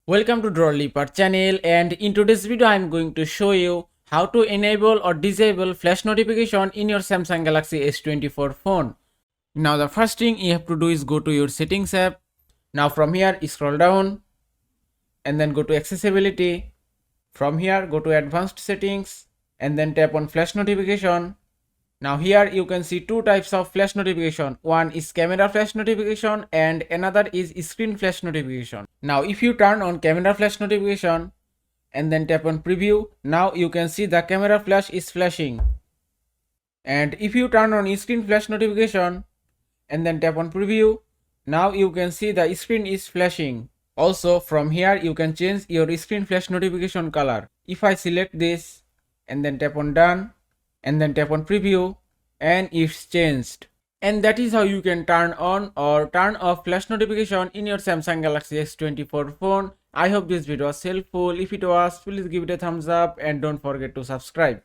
Welcome to Drawleaper channel, and in today's video I am going to show you how to enable or disable flash notification in your Samsung Galaxy S24 phone. Now the first thing you have to do is go to your settings app. Now from here scroll down and then go to accessibility. From here go to advanced settings and then tap on flash notification. Now here you can see two types of flash notification. One is camera flash notification and another is screen flash notification. Now if you turn on camera flash notification and then tap on preview, now you can see the camera flash is flashing. And if you turn on screen flash notification and then tap on preview, now you can see the screen is flashing. Also from here you can change your screen flash notification color. If I select this and then tap on done and then tap on preview, and it's changed. And that is how you can turn on or turn off flash notification in your Samsung Galaxy S24 phone. I hope this video was helpful. If it was, please give it a thumbs up and don't forget to subscribe.